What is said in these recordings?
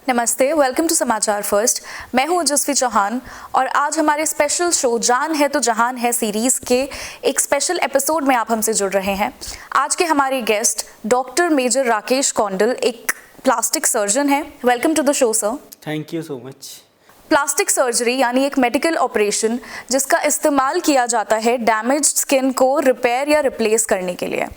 नमस्ते, welcome to समाचार first. मैं हूं ओजस्वी चौहान और आज हमारे स्पेशल शो जान है तो जहान है सीरीज के एक स्पेशल एपिसोड में आप हमसे जुड़ रहे हैं। आज के हमारे guest doctor major Rakesh Kaundal एक प्लास्टिक सर्जन है। Welcome to the show sir. Thank you so much. Plastic surgery यानी एक मेडिकल ऑपरेशन जिसका इस्तेमाल किया जाता है डैमेज स्किन को रिपेयर या रिप्लेस करने के लिए।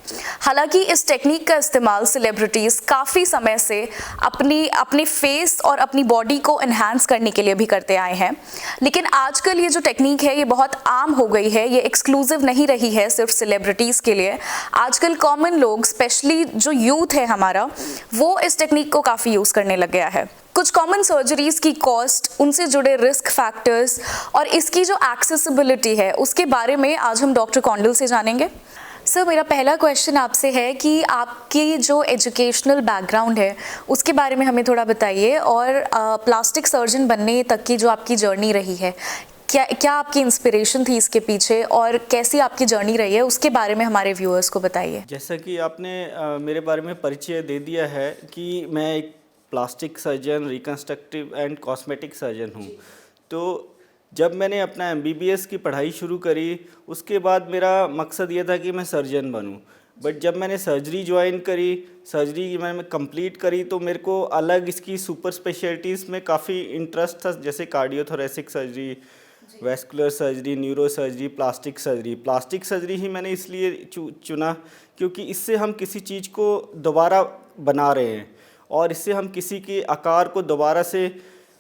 हालांकि इस टेक्निक का इस्तेमाल सेलिब्रिटीज़ काफ़ी समय से अपने फेस और अपनी बॉडी को एनहांस करने के लिए भी करते आए हैं, लेकिन आजकल ये जो टेक्निक है ये बहुत आम हो गई है। ये एक्सक्लूसिव नहीं रही है सिर्फ सेलिब्रिटीज़ के लिए। आजकल कॉमन लोग, स्पेशली जो यूथ है हमारा, वो इस टेक्निक को काफ़ी यूज़ करने लग गया है। कुछ कॉमन सर्जरीज की कॉस्ट, उनसे जुड़े रिस्क फैक्टर्स और इसकी जो एक्सेसिबिलिटी है उसके बारे में आज हम डॉक्टर कौंडल से जानेंगे। सर, मेरा पहला क्वेश्चन आपसे है कि आपकी जो एजुकेशनल बैकग्राउंड है उसके बारे में हमें थोड़ा बताइए और प्लास्टिक सर्जन बनने तक की जो आपकी जर्नी रही है, क्या आपकी इंस्पिरेशन थी इसके पीछे और कैसी आपकी जर्नी रही है, उसके बारे में हमारे व्यूअर्स को बताइए। जैसा कि आपने मेरे बारे में परिचय दे दिया है कि मैं एक plastic surgeon, reconstructive and cosmetic surgeon हूँ। तो जब मैंने अपना MBBS की पढ़ाई शुरू करी उसके बाद मेरा मकसद ये था कि मैं सर्जन बनूँ। बट जब मैंने सर्जरी ज्वाइन करी, सर्जरी मैंने कंप्लीट करी, तो मेरे को अलग इसकी सुपर स्पेशलिटीज़ में काफ़ी इंटरेस्ट था, जैसे cardiothoracic surgery, vascular surgery, neuro surgery, plastic surgery. Plastic surgery ही मैंने इसलिए चुना क्योंकि इससे हम किसी चीज़ को दोबारा बना रहे हैं और इससे हम किसी के आकार को दोबारा से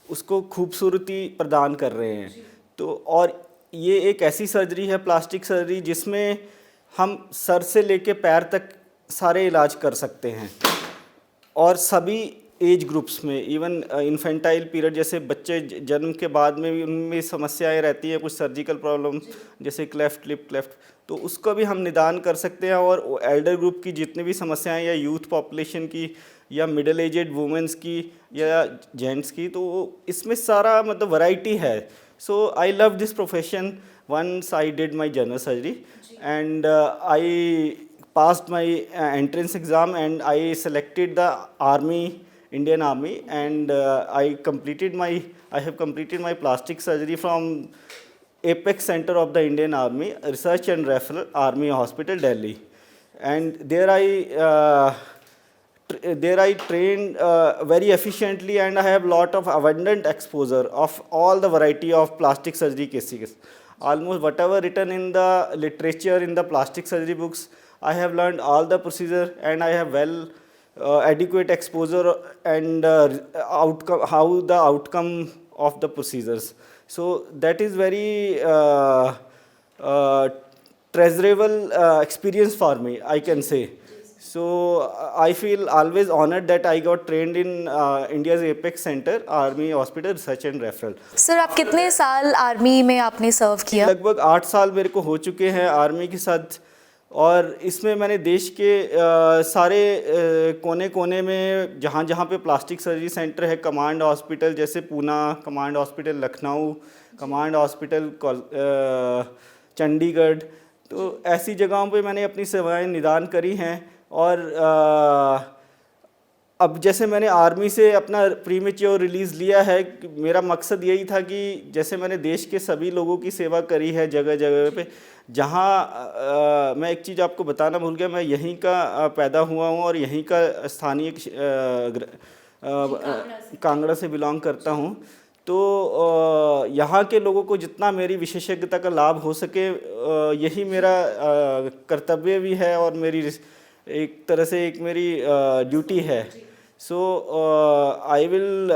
उसको खूबसूरती प्रदान कर रहे हैं। तो और ये एक ऐसी सर्जरी है, प्लास्टिक सर्जरी, जिसमें हम सर से लेके पैर तक सारे इलाज कर सकते हैं और सभी एज ग्रुप्स में, इवन इन्फेंटाइल पीरियड, जैसे बच्चे जन्म के बाद में भी उनमें समस्याएं रहती हैं, कुछ सर्जिकल प्रॉब्लम जैसे क्लेफ्ट लिप, क्लेफ्ट, तो उसको भी हम निदान कर सकते हैं। और एल्डर ग्रुप की जितनी भी समस्याएं या यूथ पॉपुलेशन की या मिडिल एजेड वुमेंस की या जेंट्स की, तो इसमें सारा मतलब वैरायटी है। So I love this profession once I did my general surgery and I passed my entrance exam and I selected the Indian Army, and I have completed my plastic surgery from Apex Center of the Indian Army Research and Referral Army Hospital, Delhi. And there I trained very efficiently, and I have lot of abundant exposure of all the variety of plastic surgery cases. Almost whatever written in the literature in the plastic surgery books, I have learned all the procedure, and I have adequate exposure and how the outcome of the procedures. So that is very treasurable experience for me, I can say. So I feel always honored that I got trained in India's Apex Center, Army Hospital Research and Referral. Sir, आप कितने साल army में आपने सर्व किया? लगभग 8 साल मेरे को हो चुके हैं आर्मी के साथ, और इसमें मैंने देश के सारे कोने कोने में जहाँ जहाँ पे प्लास्टिक सर्जरी सेंटर है, कमांड हॉस्पिटल जैसे Poona, command hospital Lucknow, command hospital Chandigarh, तो ऐसी जगहों पे मैंने अपनी सेवाएं निदान करी हैं। और अब जैसे मैंने आर्मी से अपना प्रीमेच्योर रिलीज़ लिया है, मेरा मकसद यही था कि जैसे मैंने देश के सभी लोगों की सेवा करी है जगह जगह पे, जहाँ मैं एक चीज़ आपको बताना भूल गया, मैं यहीं का पैदा हुआ हूँ और यहीं का स्थानीय कांगड़ा से बिलोंग करता हूँ। तो यहाँ के लोगों को जितना मेरी विशेषज्ञता का लाभ हो सके, यही मेरा कर्तव्य भी है और मेरी एक तरह से एक मेरी ड्यूटी है। So I will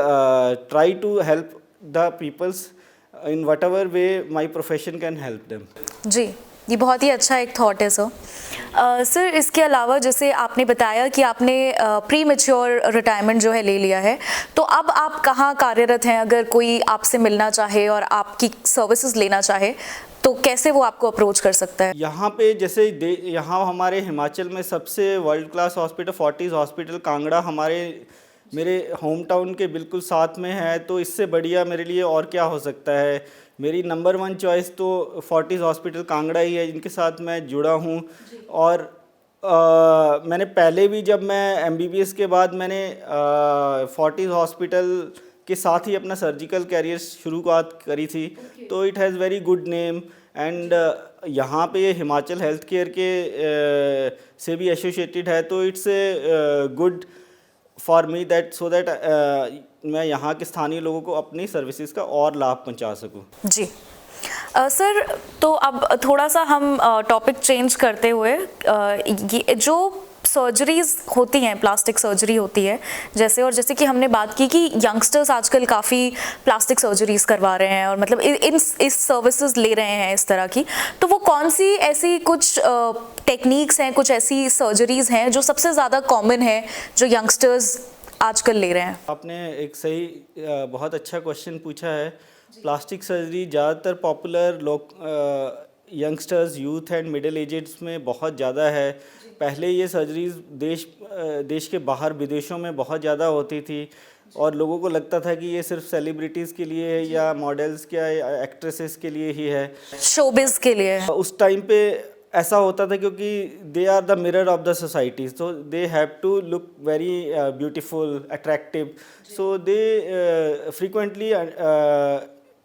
try to help the peoples in whatever way my profession can help them. जी, ये बहुत ही अच्छा एक थॉट है सर। सर, इसके अलावा जैसे आपने बताया कि आपने प्री मैच्योर रिटायरमेंट जो है ले लिया है, तो अब आप कहाँ कार्यरत हैं? अगर कोई आपसे मिलना चाहे और आपकी सर्विसेज लेना चाहे तो कैसे वो आपको अप्रोच कर सकता है? यहाँ पे जैसे यहाँ हमारे हिमाचल में सबसे world class hospital Fortis hospital Kangra मेरे होम टाउन के बिल्कुल साथ में है, तो इससे बढ़िया मेरे लिए और क्या हो सकता है। मेरी नंबर 1 चॉइस तो फोर्टिस हॉस्पिटल कांगड़ा ही है, जिनके साथ मैं जुड़ा हूँ। और मैंने पहले भी जब मैं एमबीबीएस के बाद मैंने फोर्टिस हॉस्पिटल के साथ ही अपना सर्जिकल कैरियर शुरुआत करी थी, तो it has very good name and यहाँ पे ये हिमाचल हेल्थ केयर के से भी एसोसिएटेड है, तो it's good for me that so that मैं यहाँ के स्थानीय लोगों को अपनी सर्विसेज का और लाभ पहुँचा सकूँ। जी सर, तो अब थोड़ा सा हम टॉपिक चेंज करते हुए ये जो सर्जरीज होती हैं, प्लास्टिक सर्जरी होती है जैसे कि हमने बात की कि यंगस्टर्स आजकल काफ़ी प्लास्टिक सर्जरीज करवा रहे हैं और मतलब इस सर्विसेज ले रहे हैं इस तरह की, तो वो कौन सी ऐसी कुछ टेक्निक्स हैं, कुछ ऐसी सर्जरीज हैं जो सबसे ज़्यादा कॉमन है जो यंगस्टर्स आजकल ले रहे हैं? आपने एक सही बहुत अच्छा क्वेश्चन पूछा है। प्लास्टिक सर्जरी ज़्यादातर पॉपुलर लोग यंगस्टर्स, यूथ एंड मिडिल एजेड्स में बहुत ज़्यादा है। पहले ये सर्जरीज देश के बाहर विदेशों में बहुत ज़्यादा होती थी और लोगों को लगता था कि ये सिर्फ सेलिब्रिटीज़ के लिए है या मॉडल्स या एक्ट्रेसेस के लिए ही है, शोबिज के लिए। उस टाइम पे ऐसा होता था क्योंकि they are the mirror of the society, so they have to look very beautiful, attractive, so they frequently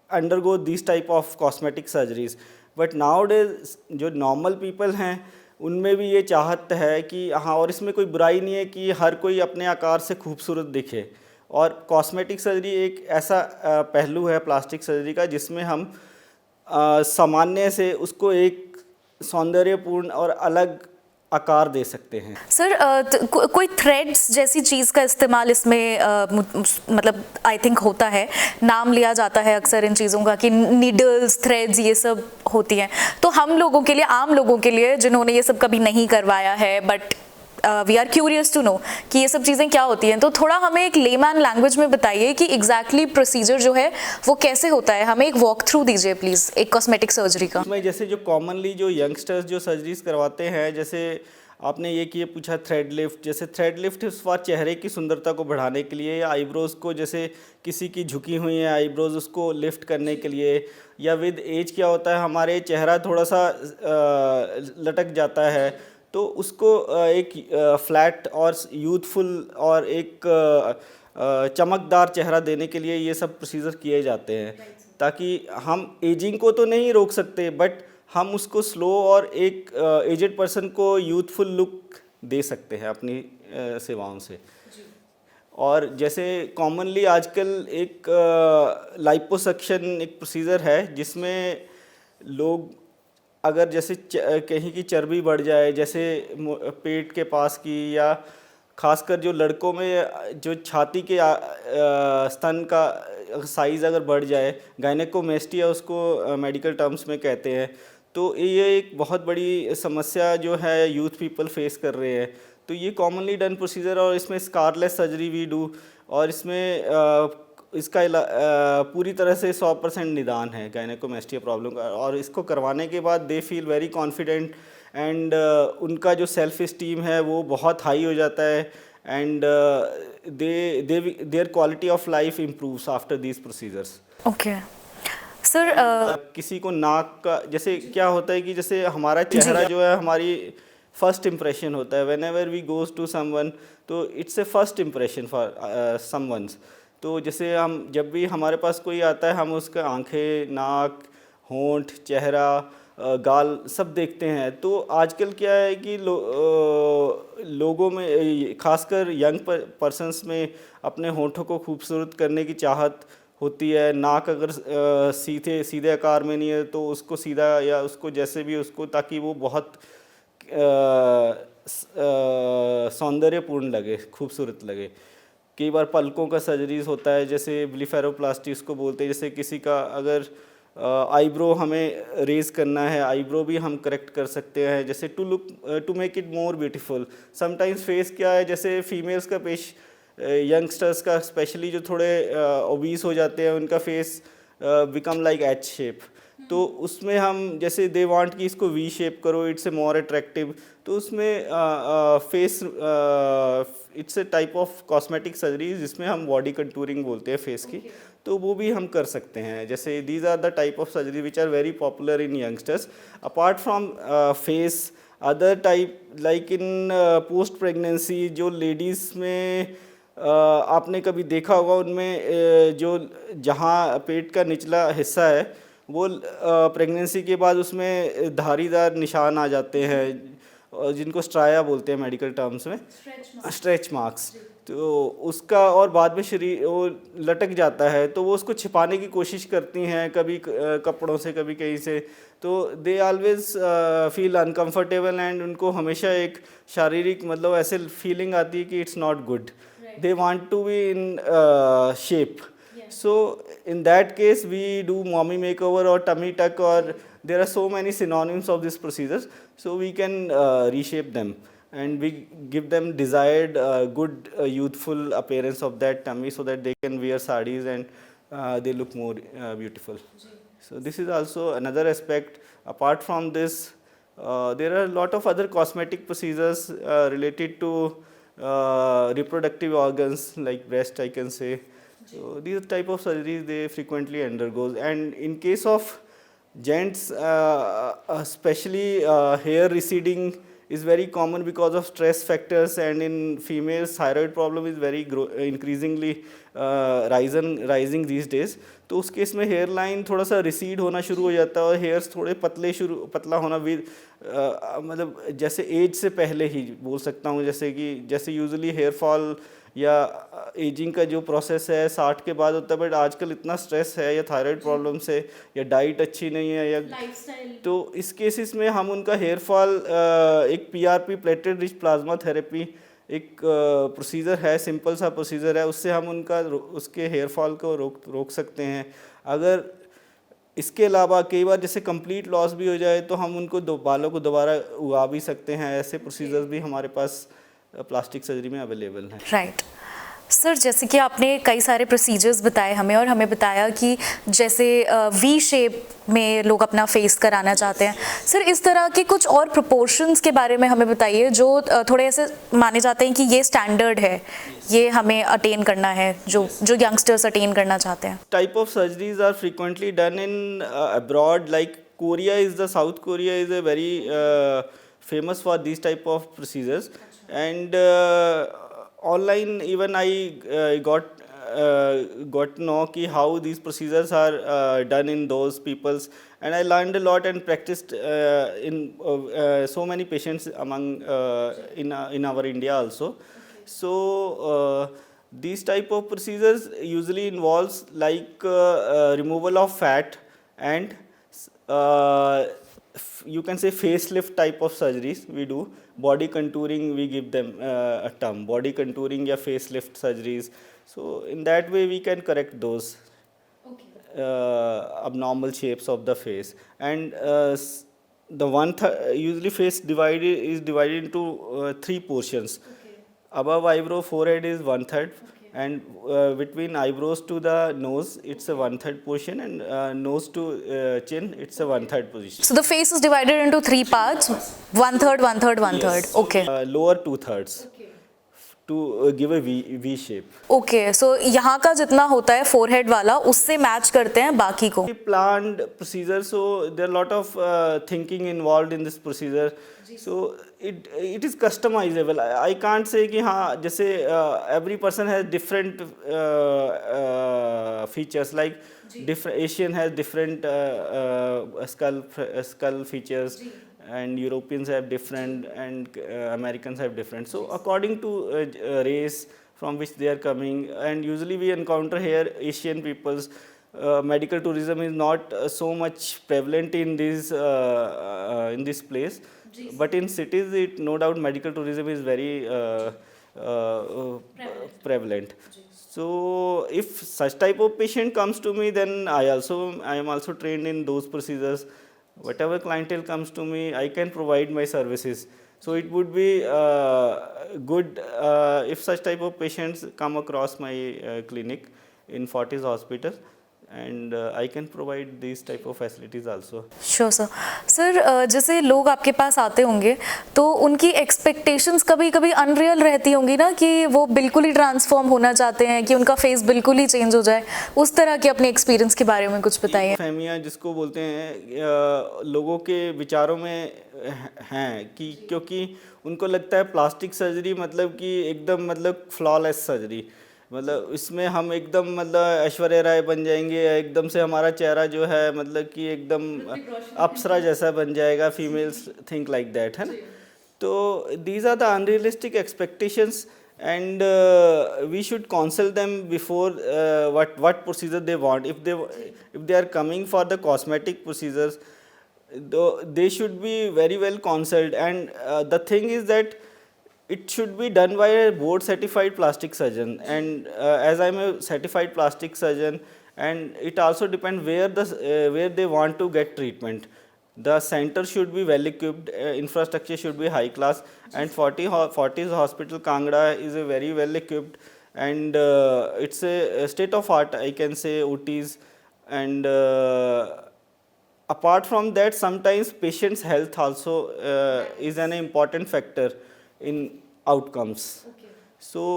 undergo this type of cosmetic surgeries. But nowadays जो नॉर्मल पीपल हैं उनमें भी ये चाहत है कि हाँ, और इसमें कोई बुराई नहीं है कि हर कोई अपने आकार से खूबसूरत दिखे, और कॉस्मेटिक सर्जरी एक ऐसा पहलू है प्लास्टिक सर्जरी का जिसमें हम सामान्य से उसको एक सौंदर्यपूर्ण और अलग आकार दे सकते हैं। सर कोई थ्रेड्स जैसी चीज़ का इस्तेमाल इसमें मतलब आई थिंक होता है, नाम लिया जाता है अक्सर इन चीज़ों का कि नीडल्स, थ्रेड्स ये सब होती हैं, तो हम लोगों के लिए, आम लोगों के लिए जिन्होंने ये सब कभी नहीं करवाया है but we are curious to know कि ये सब चीज़ें क्या होती हैं, तो थोड़ा हमें एक लेमैन लैंग्वेज में बताइए कि एग्जैक्टली प्रोसीजर जो है वो कैसे होता है। हमें एक वॉक थ्रू दीजिए प्लीज़ एक कॉस्मेटिक सर्जरी का। मैं जैसे जो कॉमनली जो यंगस्टर्स जो सर्जरीज करवाते हैं, जैसे आपने ये कि पूछा थ्रेड लिफ्ट, जैसे थ्रेड लिफ्ट इस बार चेहरे की सुंदरता को बढ़ाने के लिए, या आईब्रोज़ को, जैसे किसी की झुकी हुई है आईब्रोज़, उसको लिफ्ट करने के लिए, या विद एज क्या होता है हमारे चेहरा थोड़ा सा लटक जाता है, तो उसको एक फ्लैट और यूथफुल और एक चमकदार चेहरा देने के लिए ये सब प्रोसीजर किए जाते हैं, ताकि हम एजिंग को तो नहीं रोक सकते बट हम उसको स्लो और एक एजेड पर्सन को यूथफुल लुक दे सकते हैं अपनी सेवाओं से। और जैसे कॉमनली आजकल एक लाइपोसक्शन एक प्रोसीजर है जिसमें लोग अगर जैसे कहीं की चर्बी बढ़ जाए, जैसे पेट के पास की, या खासकर जो लड़कों में जो छाती के स्तन का साइज़ अगर बढ़ जाए, गायनेकोमेस्टिया उसको मेडिकल टर्म्स में कहते हैं, तो ये एक बहुत बड़ी समस्या जो है यूथ पीपल फेस कर रहे हैं। तो ये कॉमनली डन प्रोसीजर, और इसमें स्कारलेस सर्जरी भी डू, और इसमें इसका पूरी तरह से 100% निदान है गायनेकोमेस्टिया प्रॉब्लम का, और इसको करवाने के बाद they feel very confident and उनका जो सेल्फ इस्टीम है वो बहुत हाई हो जाता है, and there quality of life improves after these procedures. Okay sir, किसी को नाक का, जैसे क्या होता है कि जैसे हमारा चेहरा जो है हमारी फर्स्ट इम्प्रेशन होता है, whenever we goes to someone, तो it's a first impression for someone's. तो जैसे हम जब भी हमारे पास कोई आता है, हम उसका आंखें, नाक, होंठ, चेहरा, गाल सब देखते हैं। तो आजकल क्या है कि लोगों में, खासकर यंग पर्सन्स में, अपने होंठों को खूबसूरत करने की चाहत होती है। नाक अगर सीधे आकार में नहीं है तो उसको सीधा, या उसको जैसे भी उसको, ताकि वो बहुत सौंदर्यपूर्ण लगे, खूबसूरत लगे। कई बार पलकों का सर्जरीज होता है, जैसे ब्लीफेरोप्लास्टी उसको बोलते हैं। जैसे किसी का अगर आईब्रो हमें रेज करना है, आईब्रो भी हम करेक्ट कर सकते हैं, जैसे to make it more beautiful. Sometimes face क्या है, जैसे फीमेल्स का पेश, यंगस्टर्स का स्पेशली जो थोड़े ओबीस हो जाते हैं, उनका face become like H shape, तो उसमें हम जैसे दे वांट कि इसको वी शेप करो, इट्स ए मोर अट्रैक्टिव, तो उसमें face it's a type of cosmetic surgery जिसमें हम बॉडी कंटूरिंग बोलते हैं फेस की, तो वो भी हम कर सकते हैं। जैसे these are the type of surgery which are very popular in youngsters. Apart from face, other type like in post pregnancy जो लेडीज़ में आपने कभी देखा होगा उनमें जो जहाँ पेट का निचला हिस्सा है वो प्रेगनेंसी के बाद उसमें धारीदार निशान आ जाते हैं जिनको स्ट्राया बोलते हैं मेडिकल टर्म्स में, स्ट्रेच मार्क्स। तो उसका और बाद में शरीर वो लटक जाता है तो वो उसको छिपाने की कोशिश करती हैं, कभी कपड़ों से कभी कहीं से। तो they always feel uncomfortable and उनको हमेशा एक शारीरिक मतलब ऐसे फीलिंग आती है कि it's not good, they want to be in shape. So in that case we do mommy makeover or tummy tuck, or there are so many synonyms of these procedures, so we can reshape them and we give them desired good youthful appearance of that tummy so that they can wear sarees and they look more beautiful. So this is also another aspect. Apart from this, there are a lot of other cosmetic procedures related to reproductive organs like breast, I can say. So these type of surgeries they frequently undergoes, and in case of gents, especially hair receding is very common because of stress factors, and in females thyroid problem is very increasingly rising these days. तो उस case में hair line थोड़ा सा recede होना शुरू हो जाता है और हेयर्स थोड़े पतला होना भी मतलब जैसे एज से पहले ही बोल सकता हूँ, जैसे यूजुअली हेयर फॉल या एजिंग का जो प्रोसेस है 60 के बाद होता है, बट आजकल इतना स्ट्रेस है या थायराइड प्रॉब्लम से या डाइट अच्छी नहीं है या तो इस केसेस में हम उनका हेयर फॉल एक PRP plated rich plasma therapy एक प्रोसीजर है, सिंपल सा प्रोसीजर है, उससे हम उसके हेयर फॉल को रोक सकते हैं। अगर इसके अलावा कई बार जैसे कंप्लीट लॉस भी हो जाए तो हम उनको बालों को दोबारा उगा भी सकते हैं। ऐसे प्रोसीजर्स भी हमारे पास प्लास्टिक सर्जरी में अवेलेबल हैं। राइट सर, जैसे कि आपने कई सारे प्रोसीजर्स बताए हमें और हमें बताया कि जैसे वी शेप में लोग अपना फेस कराना चाहते हैं, सर इस तरह के कुछ और प्रोपोर्शंस के बारे में हमें बताइए जो थोड़े ऐसे माने जाते हैं कि ये स्टैंडर्ड है, ये हमें अटेन करना है, जो यंगस्टर्स अटेन करना चाहते हैं। Type of surgeries are frequently done in abroad, like Korea is the South Korea is a very famous for this type of procedures, and online even I got to know ki how these procedures are done in those peoples, and I learned a lot and practiced in so many patients among in our India also. So these type of procedures usually involves like removal of fat and you can say facelift type of surgeries we do. Body contouring we give them a term, body contouring या facelift surgeries. So in that way we can correct those abnormal shapes of the face. And the usually face is divided into 3 portions. Above eyebrow, forehead is 1/3. And between eyebrows to the nose it's a 1/3 portion, and nose to chin it's a 1/3 position. So the face is divided into 3 parts, 1/3, 1/3, 1/3. Yes. Okay. Lower 2/3 to give a V shape. Okay, so यहाँ का जितना होता है forehead वाला उससे match करते हैं बाकी को। Planned procedure, so there are a lot of thinking involved in this procedure. So it is customizable. I can't say कि हाँ जैसे every person has different features, like different Asian has different skull features, and Europeans have different, and Americans have different. So according to race from which they are coming, and usually we encounter here Asian peoples, medical tourism is not so much prevalent in this place, but in cities it no doubt medical tourism is very prevalent. So if such type of patient comes to me, then I am also trained in those procedures. Whatever clientele comes to me, I can provide my services. So it would be good if such type of patients come across my clinic in Fortis Hospital, and I can provide these type of facilities also. Sure sir. Sir जैसे लोग आपके पास आते होंगे तो उनकी expectations कभी कभी unreal रहती होंगी ना, कि वो बिल्कुल ही ट्रांसफॉर्म होना चाहते हैं, कि उनका फेस बिल्कुल ही चेंज हो जाए। उस तरह के अपने एक्सपीरियंस के बारे में कुछ बताइए। फहमियाँ जिसको बोलते हैं लोगों के विचारों में हैं कि क्योंकि उनको लगता है प्लास्टिक सर्जरी मतलब कि एकदम मतलब फ्लॉलेस सर्जरी, मतलब इसमें हम एकदम मतलब ऐश्वर्या राय बन जाएंगे, एकदम से हमारा चेहरा जो है मतलब कि एकदम अप्सरा जैसा बन जाएगा, फीमेल्स थिंक लाइक दैट, है ना। तो these are the unrealistic expectations and we should counsel them before what procedure they want. If they are coming for the cosmetic procedures, though they should be very well counseled, and the thing is that it should be done by a board certified plastic surgeon, and as I'm a certified plastic surgeon, and it also depends where they want to get treatment. The center should be well equipped, infrastructure should be high class, and Fortis Hospital Kangra is a very well equipped, and it's a state of art, I can say, OTs, and apart from that, sometimes patient's health also is an important factor in outcomes. So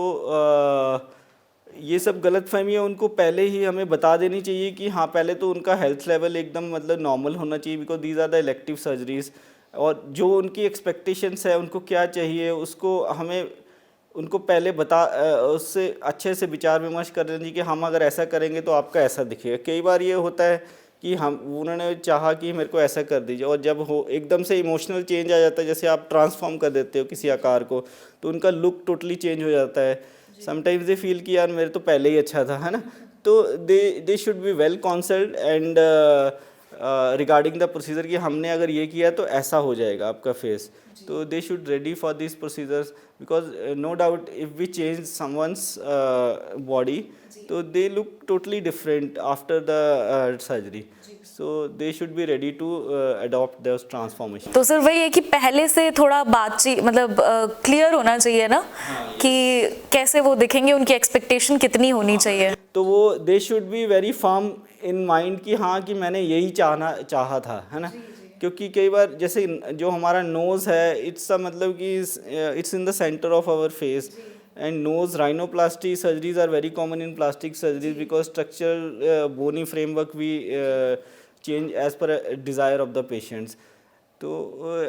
ये सब गलतफहमियाँ उनको पहले ही हमें बता देनी चाहिए कि हाँ, पहले तो उनका हेल्थ लेवल एकदम मतलब नॉर्मल होना चाहिए, because these are the elective surgeries, और जो उनकी एक्सपेक्टेशंस है, उनको क्या चाहिए, उसको हमें उनको पहले उससे अच्छे से विचार विमर्श कर देना चाहिए कि हम अगर ऐसा करेंगे तो आपका ऐसा दिखेगा। कई बार ये होता है कि उन्होंने चाहा कि मेरे को ऐसा कर दीजिए, और जब हो एकदम से इमोशनल चेंज आ जाता है, जैसे आप ट्रांसफॉर्म कर देते हो किसी आकार को, तो उनका लुक टोटली चेंज हो जाता है। समटाइम्स दे फील कि यार मेरे तो पहले ही अच्छा था, है ना। तो they should be well counselled and regarding the procedure कि हमने अगर ये किया तो ऐसा हो जाएगा आपका फेस, तो they should ready for this procedures, because no doubt if we change someone's body तो they look totally different after the surgery, so they should be ready to adopt this transformation. तो sir वही है कि पहले से थोड़ा बातचीत मतलब क्लियर होना चाहिए ना, कि कैसे वो दिखेंगे, उनकी एक्सपेक्टेशन कितनी होनी चाहिए। तो वो दे should be very firm in mind कि हाँ कि मैंने यही चाहा था, है ना। क्योंकि कई बार जैसे जो हमारा नोज़ है, इट्स मतलब कि it's in the centre of our face, and nose rhinoplasty surgeries are very common in plastic surgeries because structural bony framework we change as per desire of the patients. तो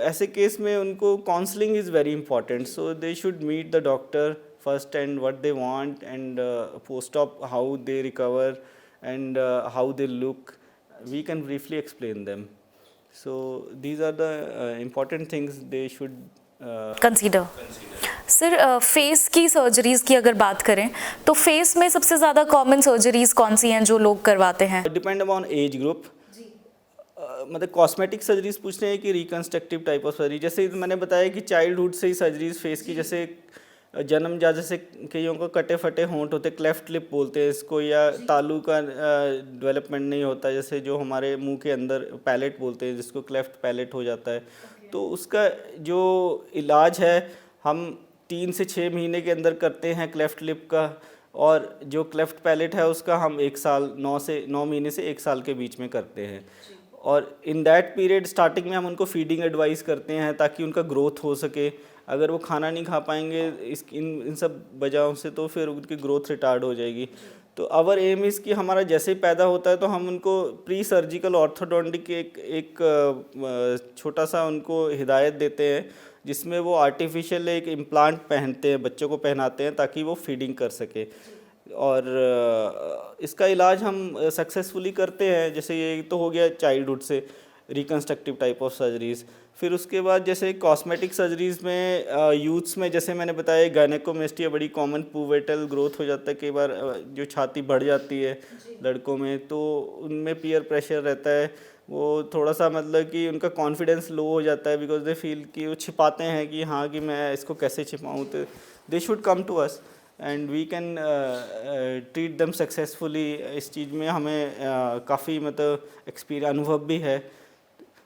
ऐसे case में उनको counselling is very important, so they should meet the doctor first and what they want, and post op how they recover and how they look, we can briefly explain them. So these are the important things they should consider. Sir face की surgeries की अगर बात करें तो face में सबसे ज़्यादा common surgeries कौन सी हैं जो लोग करवाते हैं? Depend upon age group. मतलब कॉस्मेटिक सर्जरीज पूछ रहे हैं कि रिकन्स्ट्रक्टिव टाइप ऑफ सर्जरी, जैसे मैंने बताया कि चाइल्डहुड से ही सर्जरीज फेस की, जैसे जन्मजात, जैसे कईयों को कटे फटे होंठ होते, क्लेफ्ट लिप बोलते हैं इसको, या तालू का डेवलपमेंट नहीं होता, जैसे जो हमारे मुंह के अंदर पैलेट बोलते हैं जिसको क्लेफ्ट पैलेट हो जाता है, तो उसका जो इलाज है हम 3 से 6 महीने के अंदर करते हैं क्लेफ्ट लिप का, और जो क्लेफ्ट पैलेट है उसका हम 1 साल 9 महीने से 1 साल के बीच में करते हैं। और इन दैट पीरियड स्टार्टिंग में हम उनको फीडिंग एडवाइस करते हैं ताकि उनका ग्रोथ हो सके। अगर वो खाना नहीं खा पाएंगे इन सब वजहों से, तो फिर उनकी ग्रोथ रिटार्ड हो जाएगी। तो आवर एम इज़ कि हमारा जैसे ही पैदा होता है तो हम उनको प्री सर्जिकल ऑर्थोडोंटिक एक छोटा सा उनको हिदायत देते हैं, जिसमें वो आर्टिफिशियल एक इम्प्लांट पहनते हैं, बच्चों को पहनाते हैं ताकि वो फीडिंग कर सके। और इसका इलाज हम सक्सेसफुली करते हैं। जैसे ये तो हो गया चाइल्डहुड से रिकन्स्ट्रक्टिव टाइप ऑफ सर्जरीज़। फिर उसके बाद जैसे कॉस्मेटिक सर्जरीज़ में यूथ्स में, जैसे मैंने बताया, गायनेकोमेस्टिया बड़ी कॉमन, पुबर्टल ग्रोथ हो जाता है, कई बार जो छाती बढ़ जाती है लड़कों में, तो उनमें पीयर प्रेशर रहता है, वो थोड़ा सा मतलब कि उनका कॉन्फिडेंस लो हो जाता है, बिकॉज दे फील कि वो छिपाते हैं कि हाँ कि मैं इसको कैसे छिपाऊँ। तो they should come to us and we can treat them successfully. इस चीज़ में हमें काफ़ी मतलब एक्सपीरियंस अनुभव भी है।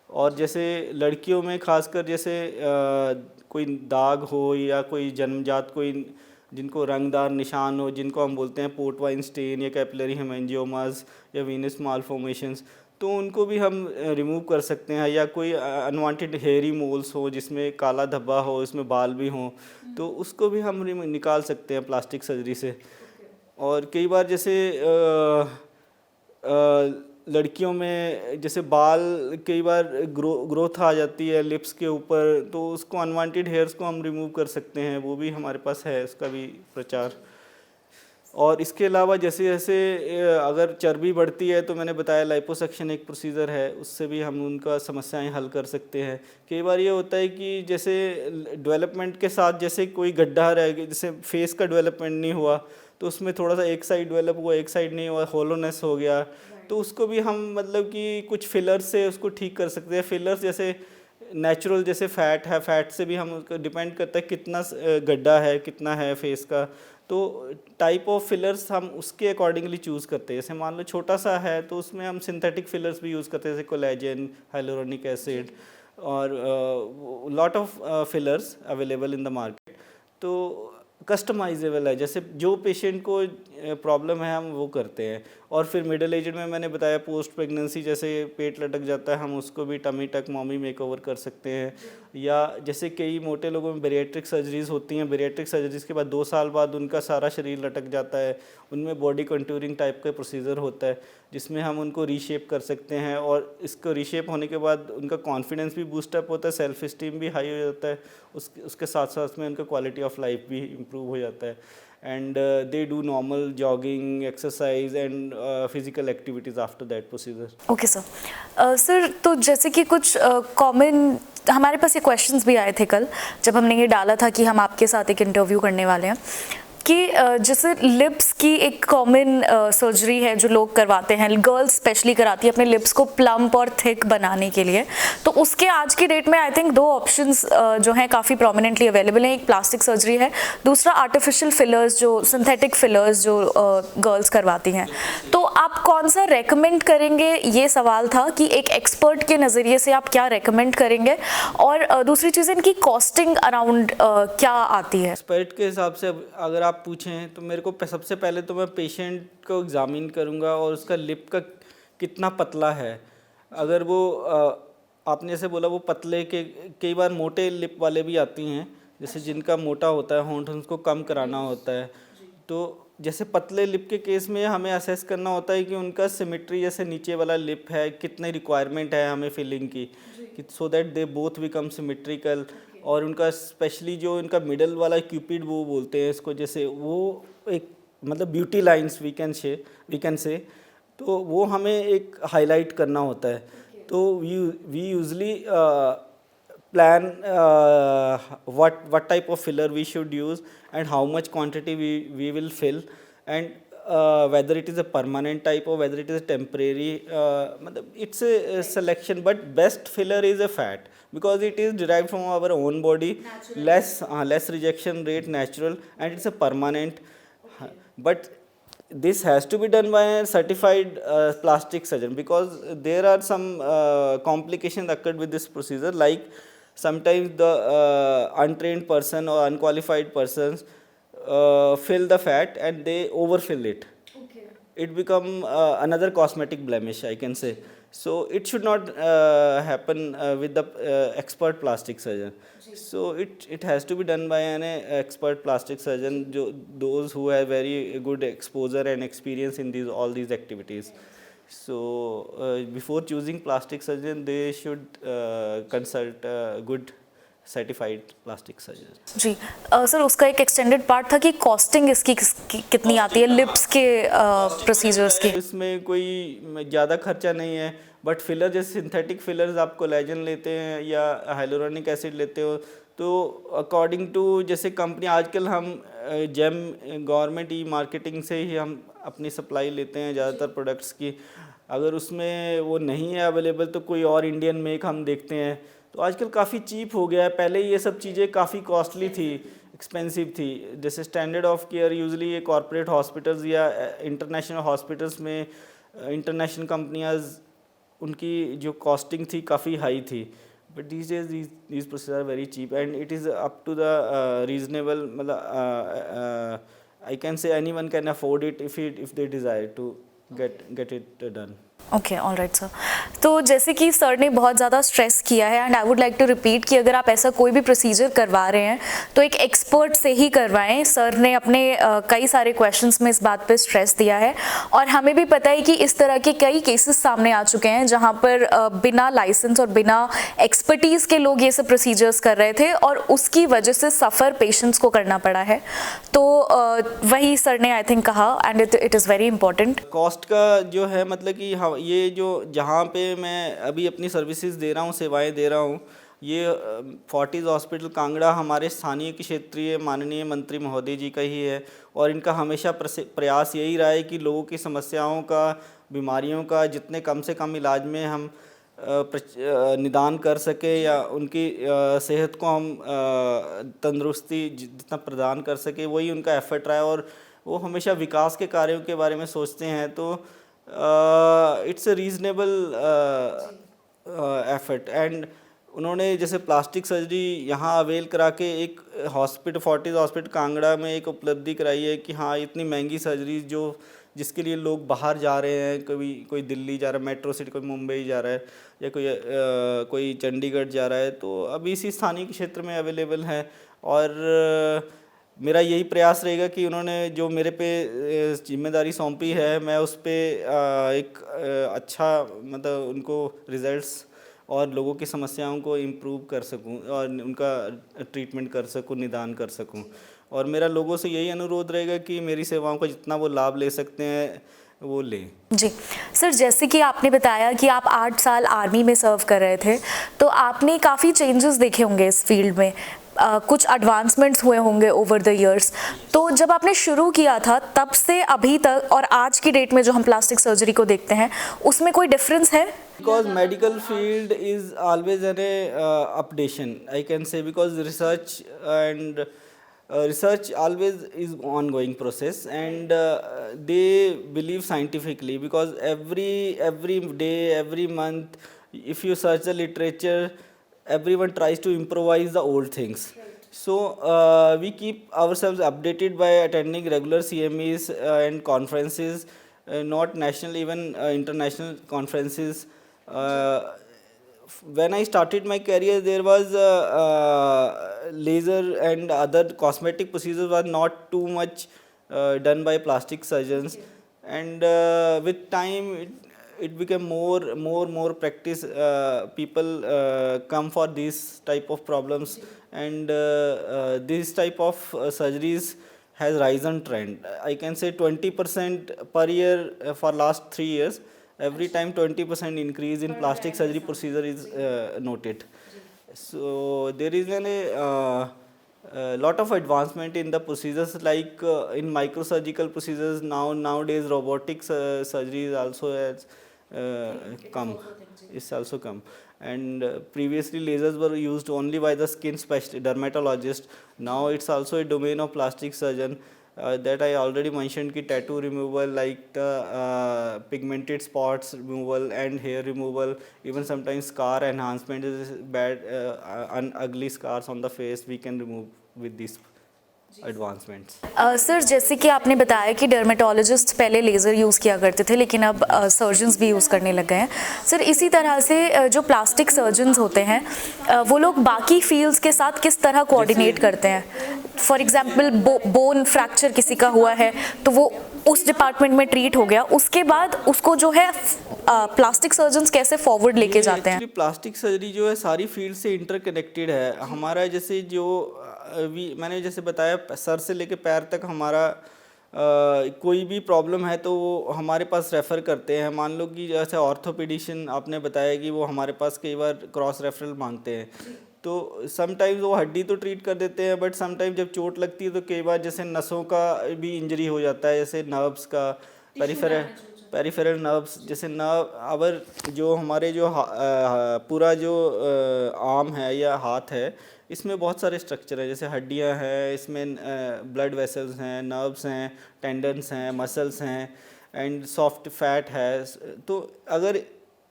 और जैसे लड़कियों में खासकर जैसे कोई दाग हो या कोई जन्मजात कोई जिनको रंगदार निशान हो, जिनको हम बोलते हैं पोर्ट वाइन स्टेन या कैपिलरी हेमेंजियोमास या वीनस मालफॉर्मेशंस, तो उनको भी हम रिमूव कर सकते हैं। या कोई अनवांटेड हेयरी मोल्स हो जिसमें काला धब्बा हो, इसमें बाल भी हों, तो उसको भी हम निकाल सकते हैं प्लास्टिक सर्जरी से। और कई बार जैसे लड़कियों में जैसे बाल कई बार ग्रोथ आ जाती है लिप्स के ऊपर, तो उसको अनवांटेड हेयर्स को हम रिमूव कर सकते हैं, वो भी हमारे पास है, उसका भी प्रचार। और इसके अलावा जैसे जैसे अगर चर्बी बढ़ती है तो मैंने बताया लाइपोसक्शन एक प्रोसीजर है, उससे भी हम उनका समस्याएं हल कर सकते हैं। कई बार ये होता है कि जैसे डेवलपमेंट के साथ जैसे कोई गड्ढा रह गया, जैसे फेस का डेवलपमेंट नहीं हुआ तो उसमें थोड़ा सा एक साइड डेवलप हुआ, एक साइड नहीं हुआ, होलोनेस हो गया, तो उसको भी हम मतलब कि कुछ फिलर्स से उसको ठीक कर सकते हैं। फिलर्स जैसे नेचुरल जैसे फ़ैट है, फ़ैट से भी हम डिपेंड करता है कितना गड्ढा है, कितना है फेस का, तो टाइप ऑफ फिलर्स हम उसके अकॉर्डिंगली चूज़ करते हैं। जैसे मान लो छोटा सा है तो उसमें हम सिंथेटिक फिलर्स भी यूज़ करते हैं, जैसे कोलेजन, हाइलोरोनिक एसिड और lot of fillers available in the market. तो कस्टमाइजेबल है, जैसे जो पेशेंट को प्रॉब्लम है हम वो करते हैं। और फिर मिडिल एज में मैंने बताया पोस्ट प्रेगनेंसी जैसे पेट लटक जाता है, हम उसको भी टमी टक मॉमी मेकओवर कर सकते हैं। या जैसे कई मोटे लोगों में बेरिएट्रिक सर्जरीज होती हैं, बेरिएट्रिक सर्जरीज के बाद 2 साल बाद उनका सारा शरीर लटक जाता है, उनमें बॉडी कंटूरिंग टाइप का प्रोसीजर होता है जिसमें हम उनको रीशेप कर सकते हैं। और इसको रीशेप होने के बाद उनका कॉन्फिडेंस भी बूस्टअप होता है, सेल्फ इस्टीम भी हाई हो जाता है, उसके साथ साथ में उनका क्वालिटी ऑफ लाइफ भी इम्प्रूव हो जाता है। and they do normal jogging exercise and physical activities after that procedure. Okay sir. Sir तो जैसे कि कुछ कॉमन हमारे पास ये क्वेश्चंस भी आए थे कल जब हमने ये डाला था कि हम आपके साथ एक इंटरव्यू करने वाले हैं कि जैसे लिप्स की एक कॉमन सर्जरी है जो लोग करवाते हैं, गर्ल्स स्पेशली कराती है अपने लिप्स को प्लम्प और थिक बनाने के लिए। तो उसके आज की डेट में आई थिंक 2 ऑप्शंस जो हैं काफ़ी प्रोमिनेंटली अवेलेबल हैं। एक प्लास्टिक सर्जरी है, दूसरा आर्टिफिशियल फिलर्स जो सिंथेटिक फिलर्स जो गर्ल्स करवाती हैं। तो आप कौन सा रेकमेंड करेंगे, ये सवाल था कि एक एक्सपर्ट के नज़रिए से आप क्या रेकमेंड करेंगे, और दूसरी चीज़ इनकी कॉस्टिंग अराउंड क्या आती है? एक्सपर्ट के हिसाब से अगर आप पूछें तो मेरे को सबसे पहले तो मैं पेशेंट को एग्जामिन करूंगा और उसका लिप का कितना पतला है। अगर वो आपने जैसे बोला वो पतले के, कई बार मोटे लिप वाले भी आती हैं, जैसे जिनका मोटा होता है होंठ, उनको कम कराना होता है। तो जैसे पतले लिप के केस में हमें असेस करना होता है कि उनका सिमेट्री जैसे नीचे वाला लिप है, कितनी रिक्वायरमेंट है हमें फिलिंग की, so that they both become symmetrical. और उनका स्पेशली जो इनका मिडल वाला क्यूपिड वो बोलते हैं इसको, जैसे वो एक मतलब beauty lines we can say, तो वो हमें एक हाईलाइट करना होता है। तो we usually plan what type of filler we should use and how much quantity we will fill, and whether it is a permanent type or whether it is a temporary, it's a selection, but best filler is a fat because it is derived from our own body, less rejection rate, natural, and it's a permanent. But this has to be done by a certified plastic surgeon because there are some complications occurred with this procedure, like sometimes the untrained person or unqualified persons fill the fat and they overfill it. Okay. It become another cosmetic blemish, I can say. So it should not happen with the expert plastic surgeon. So it has to be done by an expert plastic surgeon, those who have very good exposure and experience in all these activities. So before choosing plastic surgeon, they should consult a good certified plastic surgeon. जी sir, उसका एक extended part था कि costing इसकी कितनी आती है lips के प्रोसीजर्स की? इसमें कोई ज़्यादा खर्चा नहीं है, बट फिलर जैसे सिंथेटिक फिलर्स आप कोलेजन लेते हैं या हाइलोरोनिक एसिड लेते हो, तो अकॉर्डिंग टू जैसे कंपनी आजकल हम जेम गवर्नमेंट ई मार्केटिंग से ही हम अपनी सप्लाई लेते हैं ज़्यादातर प्रोडक्ट्स की। अगर उसमें वो नहीं है अवेलेबल तो कोई और इंडियन मेक हम देखते हैं। तो आजकल काफ़ी चीप हो गया है, पहले ये सब चीज़ें काफ़ी कॉस्टली थी, एक्सपेंसिव थी। जैसे स्टैंडर्ड ऑफ केयर यूजुअली ये कॉर्पोरेट हॉस्पिटल्स या इंटरनेशनल हॉस्पिटल्स में इंटरनेशनल कंपनियां, उनकी जो कॉस्टिंग थी काफ़ी हाई थी। But these days these procedures are very cheap and it is up to the reasonable I can say anyone can afford it if they desire to get it done. Okay, alright sir. तो जैसे कि sir ने बहुत ज़्यादा stress किया है and I would like to repeat कि अगर आप ऐसा कोई भी प्रोसीजर करवा रहे हैं तो एक एक्सपर्ट से ही करवाएं। सर ने अपने कई सारे क्वेश्चंस में इस बात पे स्ट्रेस दिया है और हमें भी पता है कि इस तरह के कई केसेस सामने आ चुके हैं जहां पर बिना लाइसेंस और बिना एक्सपर्टीज़ के लोग ये सब प्रोसीजर्स कर रहे थे और उसकी वजह से सफ़र पेशेंट्स को करना पड़ा है। तो वही सर ने आई थिंक कहा and it is very important. Cost का जो है मतलब कि ये जो जहाँ पे मैं अभी अपनी सर्विसेज दे रहा हूँ, सेवाएं दे रहा हूँ, ये फोर्टिस हॉस्पिटल कांगड़ा हमारे स्थानीय क्षेत्रीय माननीय मंत्री महोदय जी का ही है और इनका हमेशा प्रयास यही रहा है कि लोगों की समस्याओं का, बीमारियों का जितने कम से कम इलाज में हम निदान कर सके या उनकी सेहत को हम तंदुरुस्ती जितना प्रदान कर सके, वही उनका एफर्ट रहा है और वो हमेशा विकास के कार्यों के बारे में सोचते हैं। तो it's a reasonable effort and उन्होंने जैसे प्लास्टिक सर्जरी यहाँ अवेल करा के एक हॉस्पिटल फोर्टिस हॉस्पिटल कांगड़ा में एक उपलब्धि कराई है कि हाँ इतनी महंगी सर्जरी जिसके लिए लोग बाहर जा रहे हैं, कोई दिल्ली जा रहा है मेट्रो सिटी, कोई मुंबई जा रहा है या कोई चंडीगढ़ जा रहा है, तो अभी इसी स्थानीय क्षेत्र में अवेलेबल है। और मेरा यही प्रयास रहेगा कि उन्होंने जो मेरे पे जिम्मेदारी सौंपी है मैं उस पर एक अच्छा मतलब उनको रिजल्ट्स और लोगों की समस्याओं को इम्प्रूव कर सकूं और उनका ट्रीटमेंट कर सकूं, निदान कर सकूं। और मेरा लोगों से यही अनुरोध रहेगा कि मेरी सेवाओं का जितना वो लाभ ले सकते हैं वो लें। जी सर, जैसे कि आपने बताया कि आप 8 साल आर्मी में सर्व कर रहे थे, तो आपने काफ़ी चेंजेस देखे होंगे इस फील्ड में, कुछ एडवांसमेंट्स हुए होंगे ओवर द इयर्स। तो जब आपने शुरू किया था तब से अभी तक और आज की डेट में जो हम प्लास्टिक सर्जरी को देखते हैं उसमें कोई डिफरेंस है? Because medical field is always an updation, I can say, because research always is ongoing process and they believe scientifically because every day, every month, if you search the literature, everyone tries to improvise the old things. So we keep ourselves updated by attending regular CMEs and conferences, not national, even international conferences. When I started my career, there was laser and other cosmetic procedures were not too much done by plastic surgeons, and with time it became more practice. People come for these type of problems, and this type of surgeries has risen trend. I can say 20% per year for last 3 years. Every time 20% increase in plastic surgery procedure is noted. So there is a lot of advancement in the procedures, like in microsurgical procedures. Nowadays robotic surgery is also has come. It's also come. And previously lasers were used only by the skin specialist, dermatologist. Now it's also a domain of plastic surgeon. That I already mentioned ki tattoo removal, like the pigmented spots removal and hair removal, even sometimes scar enhancement is bad, ugly scars on the face we can remove with these advancements. Sir, जैसे कि आपने बताया कि dermatologist पहले laser use किया करते थे लेकिन अब सर्जन्स भी यूज़ करने लग गए हैं। सर, इसी तरह से जो प्लास्टिक सर्जन्स होते हैं वो लोग बाकी फील्ड्स के साथ किस तरह कोऑर्डिनेट करते हैं? फॉर एग्जांपल बोन फ्रैक्चर किसी का हुआ है तो वो उस डिपार्टमेंट में ट्रीट हो गया, उसके बाद उसको जो है प्लास्टिक सर्जन्स कैसे फॉरवर्ड लेके जाते हैं? प्लास्टिक सर्जरी जो है सारी फील्ड से इंटरकनेक्टेड है। हमारा जैसे जो मैंने जैसे बताया सर से लेके पैर तक हमारा कोई भी प्रॉब्लम है तो वो हमारे पास रेफ़र करते हैं। मान लो कि जैसे ऑर्थोपेडिशियन आपने बताया कि वो हमारे पास कई बार क्रॉस रेफरल मांगते हैं, तो समटाइम्स वो हड्डी तो ट्रीट कर देते हैं, बट समटाइम्स जब चोट लगती है तो कई बार जैसे नसों का भी इंजरी हो जाता है, जैसे नर्व्स का, पेरिफेरल नर्व्स, जैसे नर्व अवर जो हमारे जो पूरा जो आर्म है या हाथ है, इसमें बहुत सारे स्ट्रक्चर हैं, जैसे हड्डियां हैं, इसमें ब्लड वेसल्स हैं, नर्व्स हैं, टेंडन्स हैं, मसल्स हैं एंड सॉफ्ट फैट है। तो अगर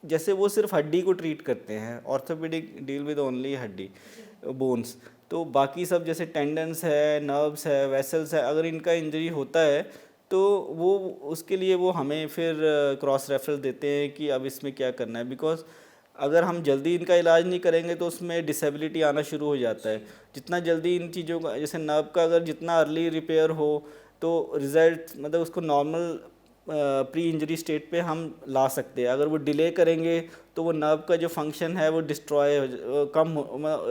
जैसे वो सिर्फ हड्डी को ट्रीट करते हैं, ऑर्थोपेडिक डील विद ओनली हड्डी बोन्स, तो बाकी सब जैसे टेंडन्स है, नर्व्स है, वेसल्स है, अगर इनका इंजरी होता है तो वो उसके लिए वो हमें फिर क्रॉस रेफरल देते हैं कि अब इसमें क्या करना है, बिकॉज अगर हम जल्दी इनका इलाज नहीं करेंगे तो उसमें डिसेबिलिटी आना शुरू हो जाता है। जितना जल्दी इन चीज़ों का, जैसे नर्व का अगर जितना अर्ली रिपेयर हो तो रिज़ल्ट मतलब उसको नॉर्मल प्री इंजरी स्टेट पे हम ला सकते हैं। अगर वो डिले करेंगे तो वो नर्व का जो फंक्शन है वो डिस्ट्रॉय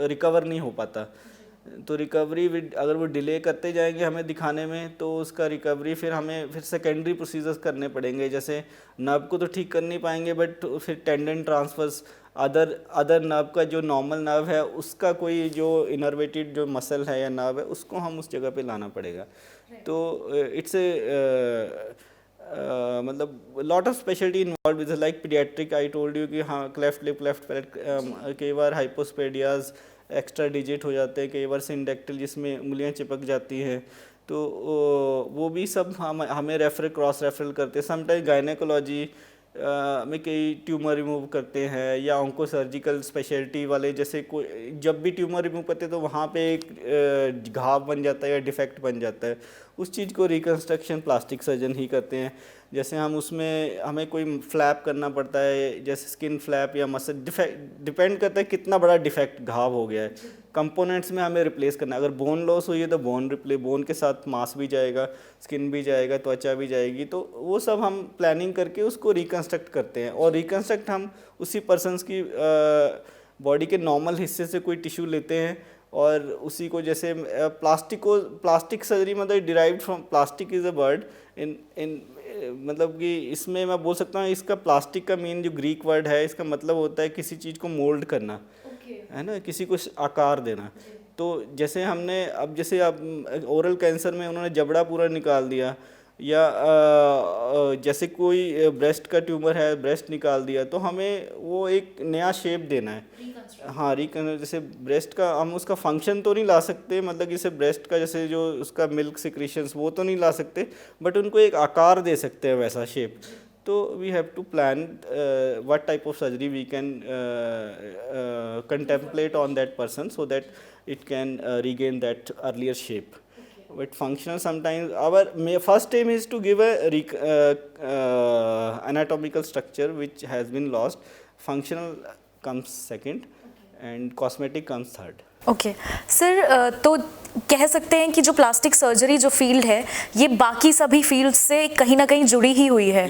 रिकवर नहीं हो पाता। तो रिकवरी अगर वो डिले करते जाएंगे हमें दिखाने में, तो उसका रिकवरी फिर हमें फिर सेकेंडरी प्रोसीजर्स करने पड़ेंगे। जैसे नर्व को तो ठीक कर नहीं पाएंगे, बट फिर टेंडन ट्रांसफर्स, अदर नर्व का जो नॉर्मल नर्व है उसका कोई जो इनर्वेटेड जो मसल है या नर्व है उसको हम उस जगह पे लाना पड़ेगा। तो इट्स ए मतलब lot of speciality involve with, like paediatric I told you कि हाँ क्लेफ्ट लिप, लेफ्ट पैलेट, कई बार हाइपोस्पेडियाज, एक्स्ट्रा डिजिट हो जाते हैं, कई बार सिंडेक्टिल जिसमें उंगलियां चिपक जाती हैं, तो वो भी सब हमें क्रॉस रेफरल करते हैं। समटाइम गायनेकोलॉजी में कई ट्यूमर रिमूव करते हैं, या ऑन्को सर्जिकल स्पेशलिटी वाले जैसे कोई जब भी ट्यूमर रिमूव करते हैं तो वहाँ पे एक घाव बन जाता है या डिफेक्ट बन जाता है, उस चीज़ को रिकन्स्ट्रक्शन प्लास्टिक सर्जन ही करते हैं। जैसे हम उसमें हमें कोई फ्लैप करना पड़ता है, जैसे स्किन फ्लैप या मसल, डिपेंड करता है कितना बड़ा डिफेक्ट घाव हो गया है, कंपोनेंट्स में हमें रिप्लेस करना है। अगर बोन लॉस हुई है तो बोन के साथ मांस भी जाएगा, स्किन भी जाएगा, त्वचा भी जाएगी, तो वो सब हम प्लानिंग करके उसको रिकन्स्ट्रक्ट करते हैं। और रिकन्स्ट्रक्ट हम उसी पर्सनस की बॉडी के नॉर्मल हिस्से से कोई टिश्यू लेते हैं और उसी को, जैसे प्लास्टिक सर्जरी मतलब derived from plastic is a word in मतलब कि इसमें मैं बोल सकता हूँ इसका प्लास्टिक का मेन जो ग्रीक वर्ड है, इसका मतलब होता है किसी चीज़ को मोल्ड करना, है ना, किसी को आकार देना। तो जैसे हमने अब जैसे अब ओरल कैंसर में उन्होंने जबड़ा पूरा निकाल दिया, या जैसे कोई ब्रेस्ट का ट्यूमर है, ब्रेस्ट निकाल दिया, तो हमें वो एक नया शेप देना है। हाँ, जैसे ब्रेस्ट का हम उसका फंक्शन तो नहीं ला सकते, मतलब जैसे ब्रेस्ट का जैसे जो उसका मिल्क सिक्रीशंस वो तो नहीं ला सकते, बट उनको एक आकार दे सकते हैं वैसा शेप। तो we have to plan what type of surgery we can contemplate on that person so that it can regain that earlier shape. But functional, sometimes our first aim is to give a anatomical structure which has been lost. Functional comes second and cosmetic comes third. Okay sir, तो कह सकते हैं कि जो plastic surgery जो field है ये बाकी सभी फील्ड से कहीं ना कहीं जुड़ी ही हुई है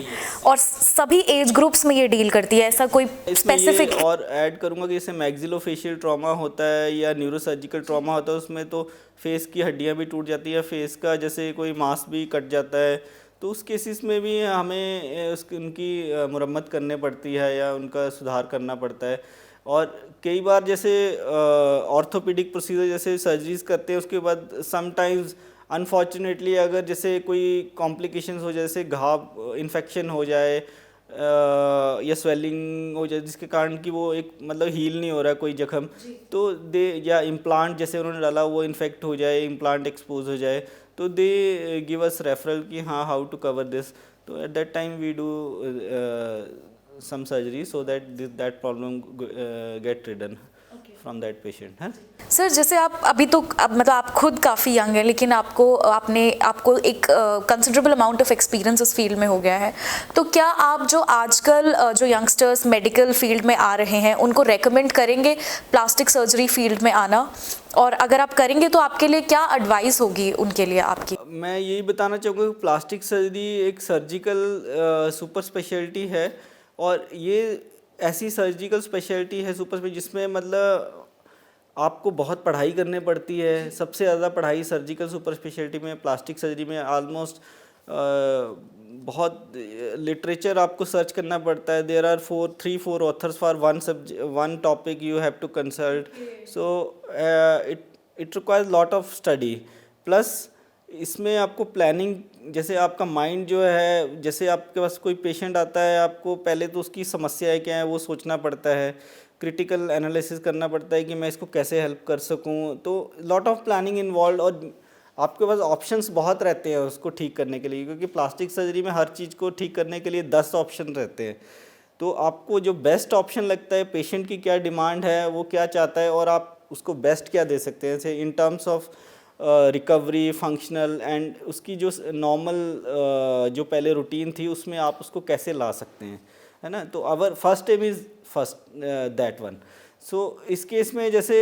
और सभी एज ग्रुप्स में ये डील करती है, ऐसा कोई स्पेसिफिक? और ऐड करूंगा कि जैसे मैक्सिलोफेशियल ट्रॉमा होता है या न्यूरोसर्जिकल ट्रॉमा होता है, उसमें तो फेस की हड्डियां भी टूट जाती है, फेस का जैसे कोई मांस भी कट जाता है, तो उस केसेस में भी हमें उनकी मुरम्मत करनी पड़ती है या उनका सुधार करना पड़ता है। और कई बार जैसे ऑर्थोपेडिक प्रोसीजर जैसे सर्जरीज करते हैं, उसके बाद समटाइम्स अनफॉर्चुनेटली अगर जैसे कोई कॉम्प्लिकेशंस हो जाए, जैसे घाव इन्फेक्शन हो जाए या स्वेलिंग हो जाए जिसके कारण कि वो एक मतलब हील नहीं हो रहा है कोई जख्म, तो दे या इम्प्लांट जैसे उन्होंने डाला वो इन्फेक्ट हो जाए, इम्प्लांट एक्सपोज हो जाए, तो दे गिव अस रेफरल कि हाँ हाउ टू कवर दिस। तो at that time we do some surgery so that that problem get ridden from that patient है। सर जैसे आप अभी तो मतलब आप खुद काफ़ी यंग हैं, लेकिन आपको एक कंसिडरेबल अमाउंट ऑफ एक्सपीरियंस उस फील्ड में हो गया है, तो क्या आप जो आजकल जो यंगस्टर्स मेडिकल फील्ड में आ रहे हैं उनको रेकमेंड करेंगे प्लास्टिक सर्जरी फील्ड में आना? और अगर आप करेंगे तो आपके लिए क्या एडवाइस होगी उनके लिए आपकी? मैं यही बताना चाहूँगा कि प्लास्टिक सर्जरी एक सर्जिकल सुपर स्पेशलिटी है, और ये ऐसी सर्जिकल स्पेशलिटी है सुपर जिसमें मतलब आपको बहुत पढ़ाई करनी पड़ती है। सबसे ज़्यादा पढ़ाई सर्जिकल सुपर स्पेशलिटी में प्लास्टिक सर्जरी में ऑलमोस्ट बहुत लिटरेचर आपको सर्च करना पड़ता है। There are 3-4 authors for one topic you have to consult, so it requires lot of study. Plus इसमें आपको प्लानिंग, जैसे आपका माइंड जो है, जैसे आपके पास कोई पेशेंट आता है, आपको पहले तो उसकी समस्याएं क्या है वो सोचना पड़ता है, क्रिटिकल एनालिसिस करना पड़ता है कि मैं इसको कैसे हेल्प कर सकूं, तो लॉट ऑफ प्लानिंग इन्वॉल्व। और आपके पास ऑप्शंस बहुत रहते हैं उसको ठीक करने के लिए, क्योंकि प्लास्टिक सर्जरी में हर चीज़ को ठीक करने के लिए 10 ऑप्शन रहते हैं। तो आपको जो बेस्ट ऑप्शन लगता है, पेशेंट की क्या डिमांड है, वो क्या चाहता है, और आप उसको बेस्ट क्या दे सकते हैं, जैसे in terms of recovery, functional, and उसकी जो नॉर्मल जो पहले रूटीन थी उसमें आप उसको कैसे ला सकते हैं, है ना। तो our first aim is first that one. So इस केस में जैसे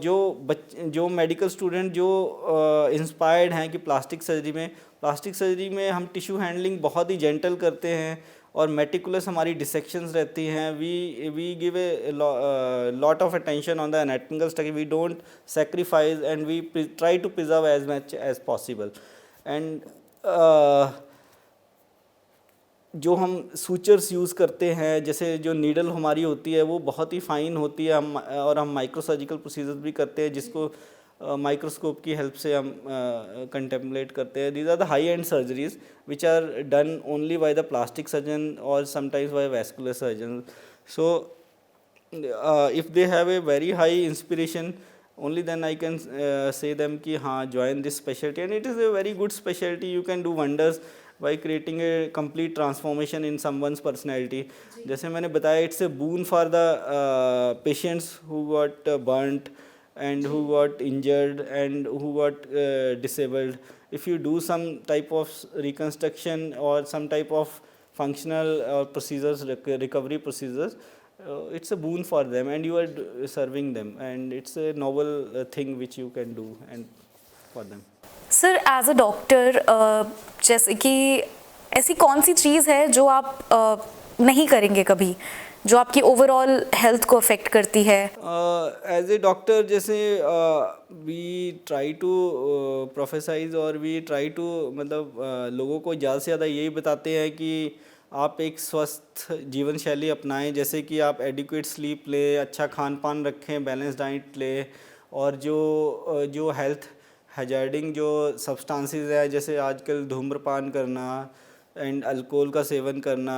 जो मेडिकल स्टूडेंट जो इंस्पायर्ड हैं कि प्लास्टिक सर्जरी में हम टिश्यू हैंडलिंग बहुत ही जेंटल करते हैं और मेटिकुलस हमारी डिसेक्शंस रहती हैं। We give a lot of attention on the anatomical structure, we don't sacrifice and we try to preserve as much as possible. And जो हम सूचर्स यूज़ करते हैं, जैसे जो नीडल हमारी होती है वो बहुत ही फाइन होती है, हम माइक्रोसर्जिकल प्रोसीजर्स भी करते हैं जिसको माइक्रोस्कोप की हेल्प से हम कंटेम्पलेट करते हैं। These are the high end surgeries which are done only by the plastic surgeon और sometimes by vascular surgeon. So if they have a very high inspiration, only then I can say them कि हाँ join this specialty, and it is a very good specialty. You can do wonders by creating a complete transformation in someone's personality. जैसे मैंने बताया, it's a boon for the patients who got burnt and who got injured and who got disabled. If you do some type of reconstruction or some type of functional procedures, recovery procedures, it's a boon for them and you are serving them, and it's a novel thing which you can do and for them. Sir as a doctor जैसे कि ऐसी कौन सी चीज़ है जो आप नहीं करेंगे कभी, जो आपकी ओवरऑल हेल्थ को अफेक्ट करती है? एज ए डॉक्टर जैसे वी ट्राई टू प्रोफेसाइज और वी ट्राई टू मतलब लोगों को ज़्यादा से ज़्यादा यही बताते हैं कि आप एक स्वस्थ जीवन शैली अपनाएं, जैसे कि आप एडिक्वेट स्लीप ले, अच्छा खान पान रखें, बैलेंस डाइट ले, और जो हेल्थ हैजार्डिंग जो सब्सटेंसेस है जैसे आजकल धूम्रपान करना एंड अल्कोहल का सेवन करना,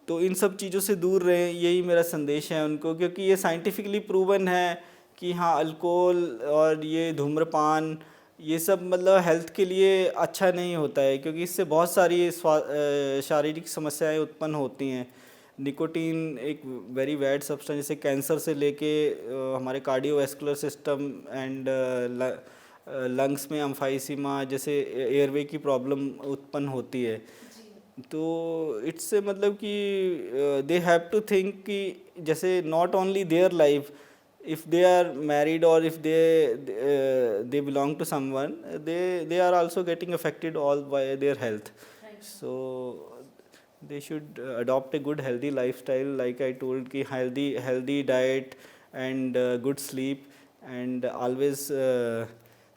तो इन सब चीज़ों से दूर रहें। यही मेरा संदेश है उनको, क्योंकि ये साइंटिफिकली प्रूवन है कि हाँ अल्कोहल और ये धूम्रपान ये सब मतलब हेल्थ के लिए अच्छा नहीं होता है, क्योंकि इससे बहुत सारी शारीरिक समस्याएं उत्पन्न होती हैं। निकोटीन एक वेरी बैड सब्सटेंस, जैसे कैंसर से लेके हमारे कार्डियोवैस्कुलर सिस्टम एंड लंग्स में एम्फाइसीमा जैसे एयरवे की प्रॉब्लम उत्पन्न होती है। तो इट्स मतलब कि दे हैव टू थिंक कि जैसे not only their life, if they are married or if they belong to someone, they are also getting affected all by their health. Right. So they should adopt a good healthy lifestyle, like I told ki healthy diet and good sleep, and always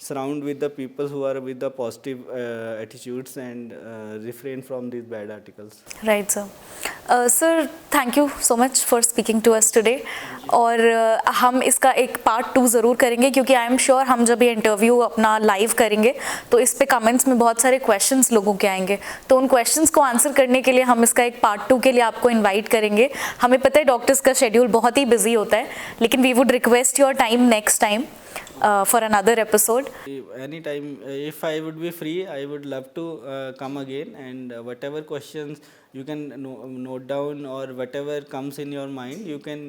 surround with the people who are with the positive attitudes and refrain from these bad articles. Right, sir. Sir, thank you so much for speaking to us today. और हम इसका एक part 2 ज़रूर करेंगे, क्योंकि I am sure हम जब ये इंटरव्यू अपना लाइव करेंगे तो इस पे कमेंट्स में बहुत सारे क्वेश्चंस लोगों के आएंगे, तो उन क्वेश्चंस को आंसर करने के लिए हम इसका एक पार्ट 2 के लिए आपको इनवाइट करेंगे। हमें पता है डॉक्टर्स का शेड्यूल बहुत ही बिजी होता है, लेकिन we would request your time next time for another episode. Anytime, if I would be free, I would love to come again, and whatever questions you can note down or whatever comes in your mind, you can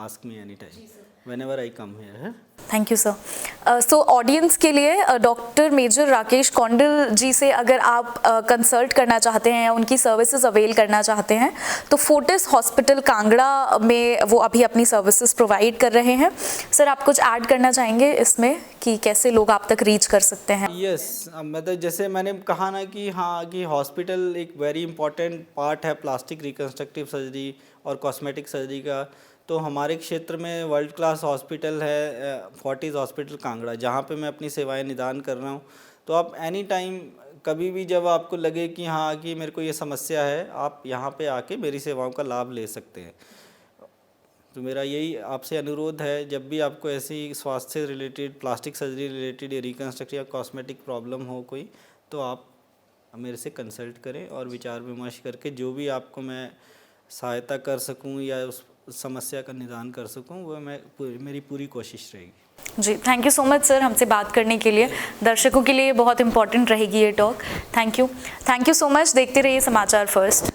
ask me anytime whenever I come here. Thank you sir. So audience के लिए doctor major Rakesh Kaundal जी से अगर आप consult करना चाहते हैं या उनकी सर्विसेज अवेल करना चाहते हैं तो फोर्टिस हॉस्पिटल कांगड़ा में वो अभी अपनी सर्विसेज प्रोवाइड कर रहे हैं। सर, आप कुछ ऐड करना चाहेंगे इसमें कि कैसे लोग आप तक रीच कर सकते हैं? यस, मतलब जैसे मैंने कहा ना कि हाँ कि हॉस्पिटल एक वेरी इंपॉर्टेंट पार्ट है प्लास्टिक रिकन्स्ट्रक्टिव सर्जरी और कॉस्मेटिक सर्जरी का। तो हमारे क्षेत्र में वर्ल्ड क्लास हॉस्पिटल है फोर्टिस हॉस्पिटल कांगड़ा, जहाँ पे मैं अपनी सेवाएं निदान कर रहा हूँ। तो आप एनी टाइम कभी भी जब आपको लगे कि हाँ कि मेरे को ये समस्या है, आप यहाँ पे आके मेरी सेवाओं का लाभ ले सकते हैं। तो मेरा यही आपसे अनुरोध है, जब भी आपको ऐसी स्वास्थ्य से रिलेटेड, प्लास्टिक सर्जरी रिलेटेड या रिकन्स्ट्रक्टिव या कॉस्मेटिक प्रॉब्लम हो कोई, तो आप मेरे से कंसल्ट करें और विचार विमर्श करके जो भी आपको मैं सहायता कर सकूं या उस समस्या का निदान कर सकूं, वो मेरी पूरी कोशिश रहेगी। जी, thank you so much sir हमसे बात करने के लिए। दर्शकों के लिए बहुत इंपॉर्टेंट रहेगी ये talk. Thank you so much. देखते रहिए समाचार फर्स्ट।